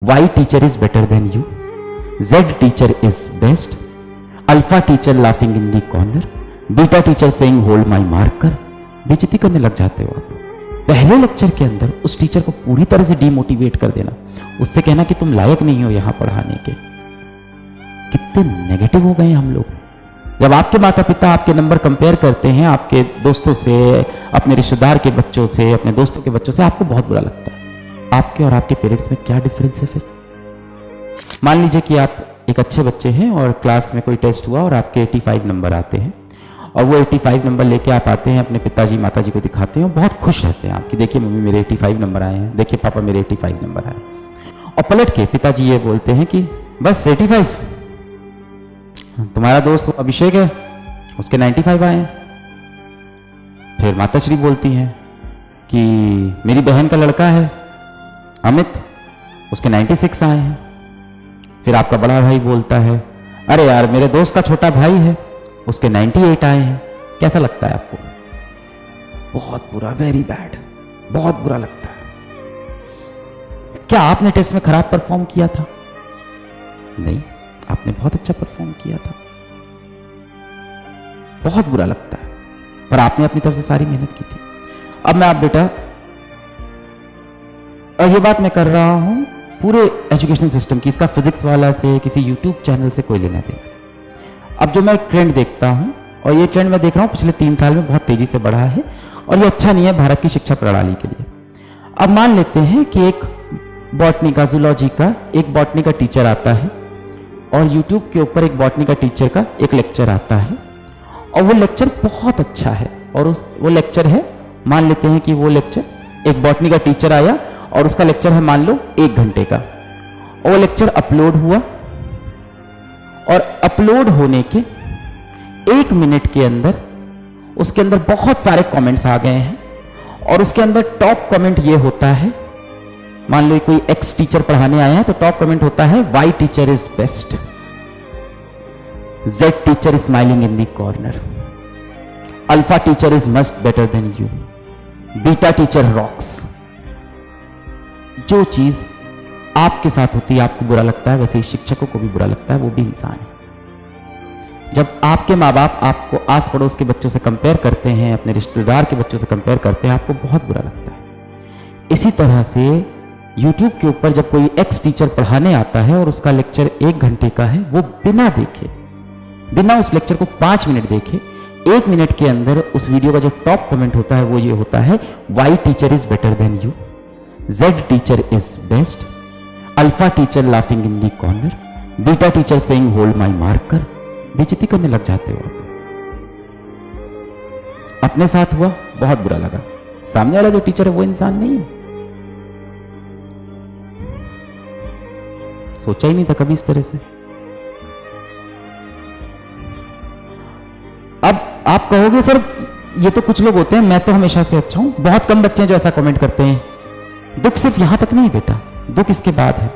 Y teacher is better than you. Z teacher is best. Alpha teacher laughing in the corner. Beta teacher saying hold my marker. बेइज्जती करने लग जाते हो आप। पहले lecture के अंदर उस टीचर को पूरी तरह से डीमोटिवेट कर देना, उससे कहना कि तुम लायक नहीं हो यहां पढ़ाने के। कितने नेगेटिव हो गए हम लोग। जब आपके माता पिता आपके नंबर कंपेयर करते हैं आपके दोस्तों से, अपने रिश्तेदार के बच्चों से, अपने दोस्तों के बच्चों से, आपको बहुत बुरा लगता है। आपके और आपके पेरेंट्स में क्या डिफरेंस है फिर? मान लीजिए कि आप एक अच्छे बच्चे हैं और क्लास में कोई टेस्ट हुआ और आपके 85 नंबर आते हैं, और वो 85 नंबर लेके आप आते हैं, अपने पिताजी माताजी को दिखाते हैं और बहुत खुश रहते हैं आपकी, देखिए मम्मी मेरे 85 नंबर आए हैं, देखिए पापा मेरे 85 नंबर आए। और पलट के पिताजी ये बोलते हैं कि बस 85, तुम्हारा दोस्त अभिषेक है उसके 95 आए हैं। फिर माताश्री बोलती हैं कि मेरी बहन का लड़का है अमित, उसके 96 आए हैं। फिर आपका बड़ा भाई बोलता है अरे यार मेरे दोस्त का छोटा भाई है उसके 98 आए हैं। कैसा लगता है आपको? बहुत बुरा, वेरी बैड, बहुत बुरा लगता है। क्या आपने टेस्ट में खराब परफॉर्म किया था? नहीं, आपने बहुत अच्छा परफॉर्म किया था। बहुत बुरा लगता है, पर आपने अपनी तरफ से सारी मेहनत की थी। अब मैं आप बेटा, और ये बात मैं कर रहा हूं पूरे एजुकेशन सिस्टम की, इसका फिजिक्स वाला से, किसी यूट्यूब चैनल से कोई लेना देना। अब जो मैं ट्रेंड देखता हूं, और ये ट्रेंड मैं देख रहा हूं पिछले 3 साल में बहुत तेजी से बढ़ा है, और ये अच्छा नहीं है भारत की शिक्षा प्रणाली के लिए। अब मान लेते हैं कि एक बॉटनी का, जूलॉजी का एक बॉटनी का टीचर आता है, और यूट्यूब के ऊपर एक बॉटनी का टीचर का एक लेक्चर आता है, और वो लेक्चर बहुत अच्छा है, और वो लेक्चर है, मान लेते हैं कि वो लेक्चर, एक बॉटनी का टीचर आया और उसका लेक्चर है मान लो 1 घंटे का, और वो लेक्चर अपलोड हुआ, और अपलोड होने के 1 मिनट के अंदर उसके अंदर बहुत सारे कमेंट्स आ गए हैं, और उसके अंदर टॉप कमेंट ये होता है, मान लो कोई एक्स टीचर पढ़ाने आए हैं तो टॉप कमेंट होता है Y teacher is best, Z teacher is smiling in the corner, alpha teacher is must better than you, beta teacher rocks. जो चीज आपके साथ होती है आपको बुरा लगता है, वैसे ही शिक्षकों को भी बुरा लगता है, वो भी इंसान है। जब आपके माँ बाप आपको आस पड़ोस के बच्चों से कंपेयर करते हैं, अपने रिश्तेदार के बच्चों से कंपेयर करते हैं, आपको बहुत बुरा लगता है। इसी तरह से YouTube के ऊपर जब कोई एक्स टीचर पढ़ाने आता है और उसका लेक्चर 1 घंटे का है, वो बिना देखे, बिना उस लेक्चर को 5 मिनट देखे, 1 मिनट के अंदर उस वीडियो का जो टॉप कमेंट होता है वो ये होता है Y teacher is better than you, Z teacher is best, alpha teacher laughing in the corner, beta teacher saying hold my marker। बेइज्जती करने लग जाते हो आप। अपने साथ हुआ, बहुत बुरा लगा, सामने वाला जो टीचर है वो इंसान नहीं है। सोचा ही नहीं था कभी इस तरह से। अब आप कहोगे सर ये तो कुछ लोग होते हैं, मैं तो हमेशा से अच्छा हूं। बहुत कम बच्चे हैं जो ऐसा कमेंट करते हैं। दुख सिर्फ यहां तक नहीं बेटा, दुख इसके बाद है।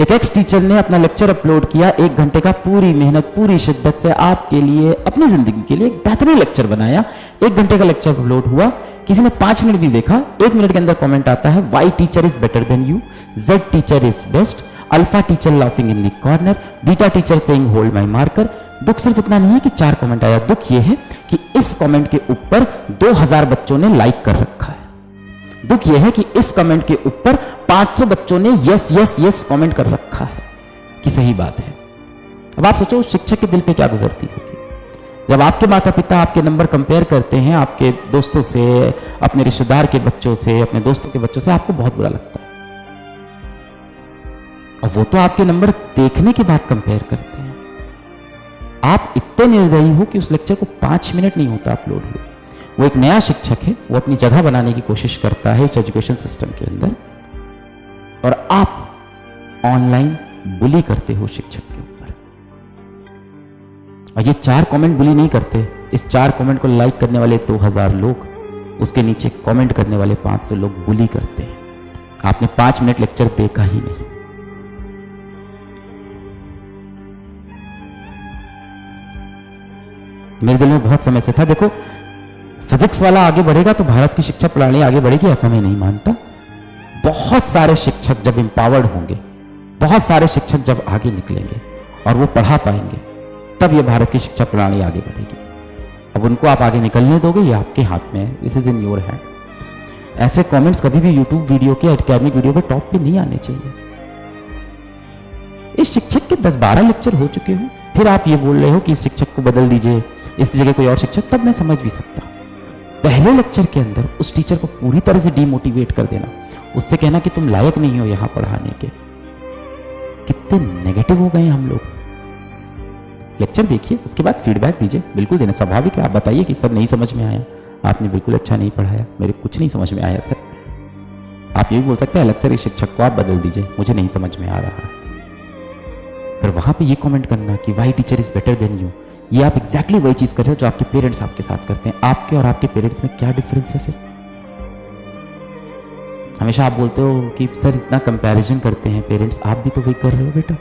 एक एक्स टीचर ने अपना लेक्चर अपलोड किया 1 घंटे का, पूरी मेहनत पूरी शिद्दत से आपके लिए, अपनी जिंदगी के लिए एक बेहतरीन लेक्चर बनाया। 1 घंटे का लेक्चर अपलोड हुआ, किसी ने 5 मिनट भी देखा, 1 मिनट के अंदर कमेंट आता है Y teacher is better than you, Z teacher is best, alpha teacher laughing in the corner, beta teacher saying hold my marker. दुख सिर्फ इतना नहीं है कि 4 कमेंट आया, दुख यह है कि इस कमेंट के ऊपर 2000 बच्चों ने लाइक कर रखा है। दुख यह है कि इस कमेंट के ऊपर 500 बच्चों ने यस यस यस कमेंट कर रखा है कि सही बात है। अब आप सोचो उस शिक्षक के दिल पे क्या गुजरती होगी जब आपके माता पिता आपके नंबर कंपेयर करते हैं आपके दोस्तों से, अपने रिश्तेदार के बच्चों से, अपने दोस्तों के बच्चों से, आपको बहुत बुरा लगता है। और वो तो आपके नंबर देखने के बाद कंपेयर करते हैं। आप इतने निर्दयी हो कि उस लेक्चर को 5 मिनट नहीं होता अपलोड हुए। वो एक नया शिक्षक है, वो अपनी जगह बनाने की कोशिश करता है इस एजुकेशन सिस्टम के अंदर, और आप ऑनलाइन बुली करते हो शिक्षक के ऊपर। और ये 4 कमेंट बुली नहीं करते, इस 4 कमेंट को लाइक करने वाले 2000 लोग, उसके नीचे कमेंट करने वाले 500 लोग बुली करते हैं। आपने 5 मिनट लेक्चर देखा ही नहीं। मेरे दिल में बहुत समय से था, देखो फिजिक्स वाला आगे बढ़ेगा तो भारत की शिक्षा प्रणाली आगे बढ़ेगी, ऐसा मैं नहीं मानता। बहुत सारे शिक्षक जब एम्पावर्ड होंगे, बहुत सारे शिक्षक जब आगे निकलेंगे और वो पढ़ा पाएंगे, तब ये भारत की शिक्षा प्रणाली आगे बढ़ेगी। अब उनको आप आगे निकलने दोगे, ये आपके हाथ में है, this is in your hand. ऐसे कमेंट्स कभी भी यूट्यूब वीडियो के, एकेडमिक वीडियो पे टॉप पे नहीं आने चाहिए। इस शिक्षक के 10-12 लेक्चर हो चुके हो, फिर आप ये बोल रहे हो कि इस शिक्षक को बदल दीजिए, इसकी जगह कोई और शिक्षक, तब मैं समझ भी सकता। पहले लेक्चर के अंदर उस टीचर को पूरी तरह से डीमोटिवेट कर देना, उससे कहना कि तुम लायक नहीं हो यहां पढ़ाने के। कितने नेगेटिव हो गए हम लोग। लेक्चर देखिए, उसके बाद फीडबैक दीजिए, बिल्कुल देना, स्वाभाविक है। आप बताइए कि सर नहीं समझ में आया, आपने बिल्कुल अच्छा नहीं पढ़ाया, मेरे कुछ नहीं समझ में आया सर। आप ये भी बोल सकते हैं अलग से इस शिक्षक को आप बदल दीजिए, मुझे नहीं समझ में आ रहा। फिर वहां पे ये कमेंट करना कि Y teacher is better than you, ये आप एग्जैक्टली वही चीज कर रहे हो जो आपके पेरेंट्स आपके साथ करते हैं। आपके और आपके पेरेंट्स में क्या डिफरेंस है? फिर हमेशा आप बोलते हो कि सर इतना कंपैरिजन करते हैं पेरेंट्स, आप भी तो वही कर रहे हो बेटा।